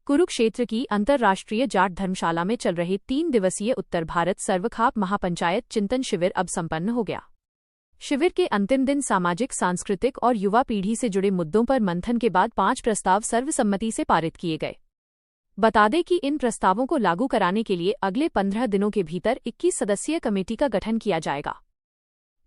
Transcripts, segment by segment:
कुरुक्षेत्र की अंतर्राष्ट्रीय जाट धर्मशाला में चल रहे 3 दिवसीय उत्तर भारत सर्वखाप महापंचायत चिंतन शिविर अब संपन्न हो गया। शिविर के अंतिम दिन सामाजिक, सांस्कृतिक और युवा पीढ़ी से जुड़े मुद्दों पर मंथन के बाद 5 प्रस्ताव सर्वसम्मति से पारित किए गए। बता दें कि इन प्रस्तावों को लागू कराने के लिए अगले 15 दिनों के भीतर 21 सदस्यीय कमेटी का गठन किया जाएगा।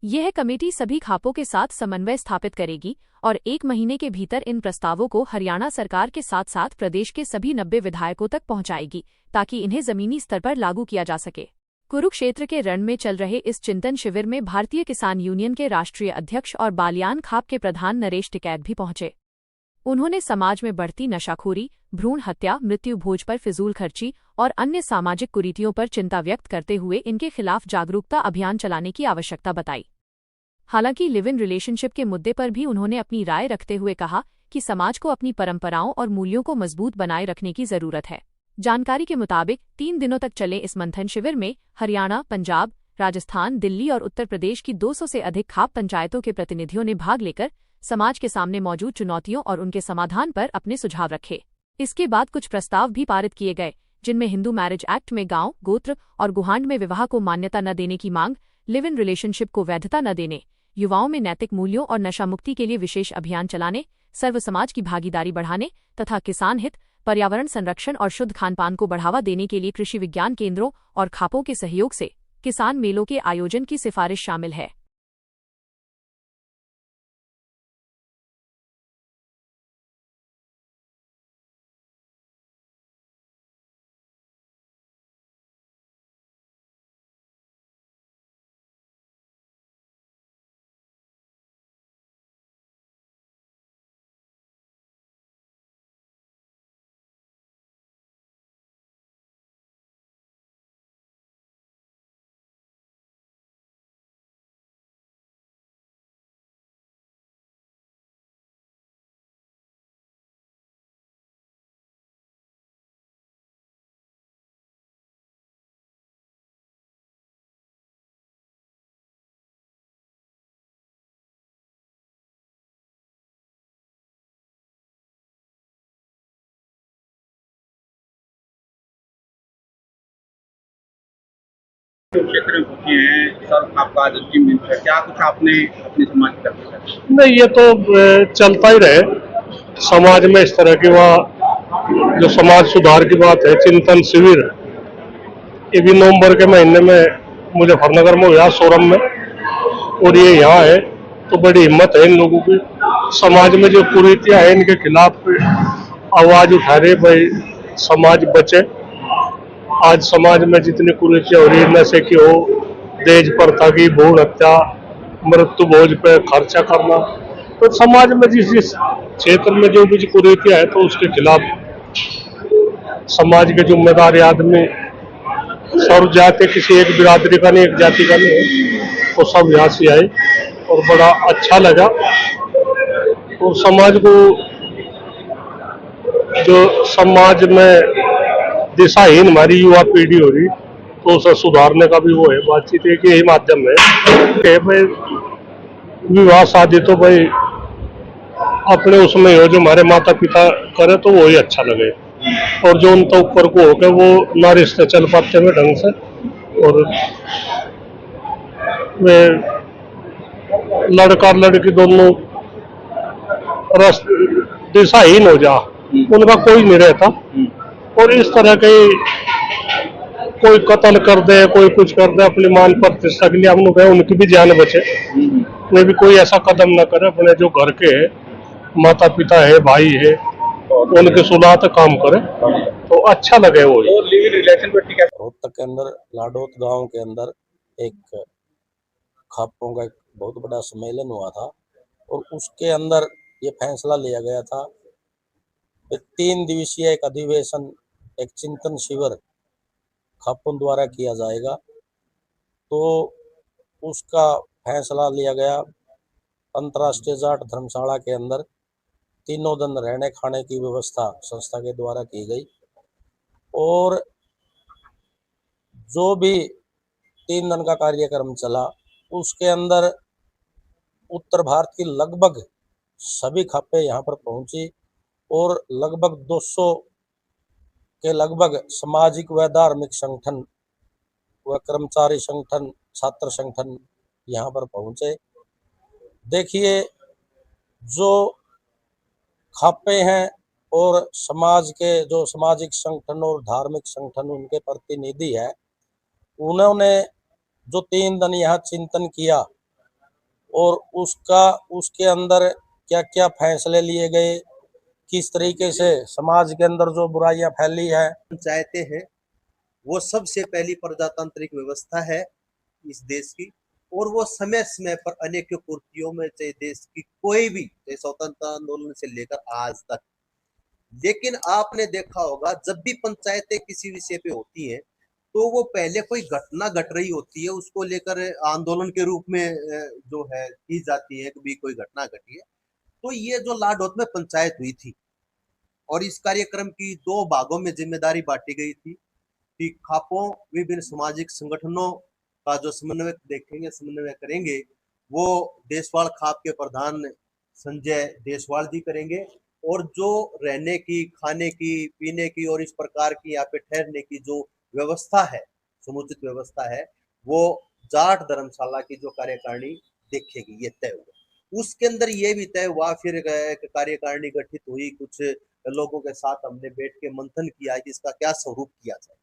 यह कमेटी सभी खापों के साथ समन्वय स्थापित करेगी और 1 महीने के भीतर इन प्रस्तावों को हरियाणा सरकार के साथ साथ प्रदेश के सभी 90 विधायकों तक पहुंचाएगी, ताकि इन्हें जमीनी स्तर पर लागू किया जा सके। कुरुक्षेत्र के रण में चल रहे इस चिंतन शिविर में भारतीय किसान यूनियन के राष्ट्रीय अध्यक्ष और बालियान खाप के प्रधान नरेश टिकैत भी पहुंचे। उन्होंने समाज में बढ़ती नशाखोरी, भ्रूण हत्या, मृत्यु भोज पर फिजूल खर्ची और अन्य सामाजिक कुरीतियों पर चिंता व्यक्त करते हुए इनके खिलाफ जागरूकता अभियान चलाने की आवश्यकता बताई। हालांकि लिव इन रिलेशनशिप के मुद्दे पर भी उन्होंने अपनी राय रखते हुए कहा कि समाज को अपनी परंपराओं और मूल्यों को मजबूत बनाए रखने की जरूरत है। जानकारी के मुताबिक 3 दिनों तक चले इस मंथन शिविर में हरियाणा, पंजाब, राजस्थान, दिल्ली और उत्तर प्रदेश की 200 से अधिक खाप पंचायतों के प्रतिनिधियों ने भाग लेकर समाज के सामने मौजूद चुनौतियों और उनके समाधान पर अपने सुझाव रखे। इसके बाद कुछ प्रस्ताव भी पारित किए गए, जिनमें हिंदू मैरिज एक्ट में गांव, गोत्र और गुहांड में विवाह को मान्यता न देने की मांग, लिव इन रिलेशनशिप को वैधता न देने, युवाओं में नैतिक मूल्यों और नशा मुक्ति के लिए विशेष अभियान चलाने, सर्व समाज की भागीदारी बढ़ाने तथा किसान हित, पर्यावरण संरक्षण और शुद्ध खानपान को बढ़ावा देने के लिए कृषि विज्ञान केंद्रों और खापों के सहयोग से किसान मेलों के आयोजन की सिफारिश शामिल है। क्षेत्र में पहुंचे हैं सर, आपका अंतिम दिन है, क्या कुछ आपने अपने समाज की तरफ से? नहीं, ये तो चलता ही रहे समाज में इस तरह की। वह जो समाज सुधार की बात है, चिंतन शिविर, ये भी नवंबर के महीने में मुजफ्फरनगर में हुआ, सोरम में, और ये यहाँ है तो बड़ी हिम्मत है इन लोगों की। समाज में जो कुरीतियां हैं इनके खिलाफ आवाज उठा रहे, भाई समाज बचे। आज समाज में जितनी कुरीतियां हो रही है, नशे की हो, दहेज प्रथा की, भ्रूण हत्या, मृत्यु भोज पे खर्चा करना, तो समाज में जिस क्षेत्र में जो भी कुरीतियां है तो उसके खिलाफ समाज के जिम्मेदार आदमी, सर्व जाति, किसी एक बिरादरी का नहीं, एक जाति का नहीं, वो सब यहाँ से आए और बड़ा अच्छा लगा। और समाज को, जो समाज में दिशाहीन हमारी युवा पीढ़ी हो रही, तो उसे सुधारने का भी वो है, बातचीत एक यही माध्यम है। भाई विवाह शादी तो भाई अपने उसमें हो, जो हमारे माता पिता करे तो वही अच्छा लगे, और जो उनके ऊपर को होकर वो ना रिश्ते चल पाते हैं ढंग से, और वे लड़का लड़की दोनों दिशाहीन हो जा, उनका कोई नहीं रहता। और इस तरह के कोई कत्ल कर दे, कोई कुछ कर दे अपनी मान प्रतिष्ठा के लिए, हम लोग उनकी भी जान बचे, वे भी कोई ऐसा कदम न करे। अपने जो घर के है, माता पिता है, भाई है, उनके सुलह तक काम करे तो अच्छा लगे। वो रोहतक के अंदर लाडोत गांव के अंदर एक खापों का एक बहुत बड़ा सम्मेलन हुआ था, और उसके अंदर ये फैसला लिया गया था 3 दिवसीय एक अधिवेशन, एक चिंतन शिविर खापों द्वारा किया जाएगा। तो उसका फैसला लिया गया अंतर्राष्ट्रीय जाट धर्मशाला के अंदर 3 दिन रहने खाने की व्यवस्था संस्था के द्वारा की गई, और जो भी 3 दिन का कार्यक्रम चला उसके अंदर उत्तर भारत की लगभग सभी खापें यहाँ पर पहुंची, और लगभग 200 के लगभग सामाजिक व धार्मिक संगठन व कर्मचारी संगठन, छात्र संगठन यहाँ पर पहुंचे। देखिए, जो खापे हैं और समाज के जो सामाजिक संगठन और धार्मिक संगठन उनके प्रतिनिधि है, उन्होंने जो 3 दिन यहाँ चिंतन किया और उसके अंदर क्या क्या फैसले लिए गए, किस तरीके से समाज के अंदर जो बुराइयां फैली है। पंचायतें हैं वो सबसे पहली प्रजातांत्रिक व्यवस्था है इस देश की, और वो समय समय पर अनेक कुर्तियों में, चाहे देश की कोई भी, चाहे स्वतंत्रता आंदोलन से लेकर आज तक। लेकिन आपने देखा होगा जब भी पंचायतें किसी विषय पे होती हैं तो वो पहले कोई घटना घट रही होती है, उसको लेकर आंदोलन के रूप में जो है की जाती है, कभी कोई घटना घटी है। तो ये जो लाडौत में पंचायत हुई थी और इस कार्यक्रम की 2 भागों में जिम्मेदारी बांटी गई थी कि खापों विभिन्न सामाजिक संगठनों का जो समन्वय देखेंगे, समन्वय करेंगे, वो देशवाल खाप के प्रधान संजय देशवाल जी करेंगे, और जो रहने की, खाने की, पीने की और इस प्रकार की यहाँ पे ठहरने की जो व्यवस्था है, समुचित व्यवस्था है, वो जाट धर्मशाला की जो कार्यकारिणी देखेगी, ये तय हुआ। उसके अंदर ये भी तय हुआ, फिर एक कार्यकारिणी गठित हुई, कुछ लोगों के साथ हमने बैठ के मंथन किया कि इसका क्या स्वरूप किया जाए।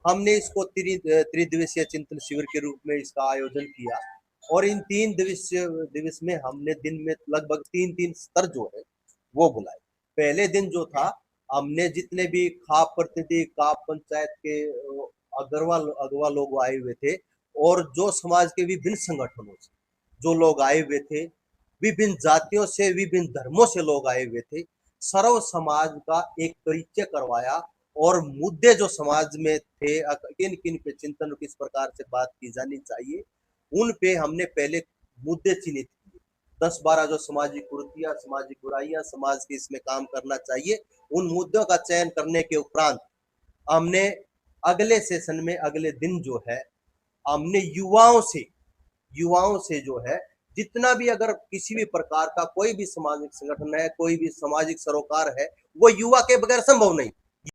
हमने इसको त्रिदिवसीय चिंतन शिविर के रूप में इसका आयोजन किया, और इन 3 दिवस में हमने दिन में लगभग 3 स्तर जो है वो बुलाए। पहले दिन जो था, हमने जितने भी खाप प्रतिनिधि, खाप पंचायत के अगवा लोग आए हुए थे, और जो समाज के विभिन्न संगठनों से जो लोग आए हुए थे, विभिन्न जातियों से, विभिन्न धर्मों से लोग आए हुए थे, सर्व समाज का एक परिचय करवाया, और मुद्दे जो समाज में थे, किन किन पे चिंतन, किस प्रकार से बात की जानी चाहिए, उन पे हमने पहले मुद्दे चिन्हित किए। 10-12 जो सामाजिक कुरीतियां, सामाजिक बुराइयां, समाज के इसमें काम करना चाहिए, उन मुद्दों का चयन करने के उपरांत हमने अगले सेशन में, अगले दिन जो है, हमने युवाओं से जो है, जितना भी अगर किसी भी प्रकार का कोई भी सामाजिक संगठन है, कोई भी सामाजिक सरोकार है, वो युवा के बगैर संभव नहीं।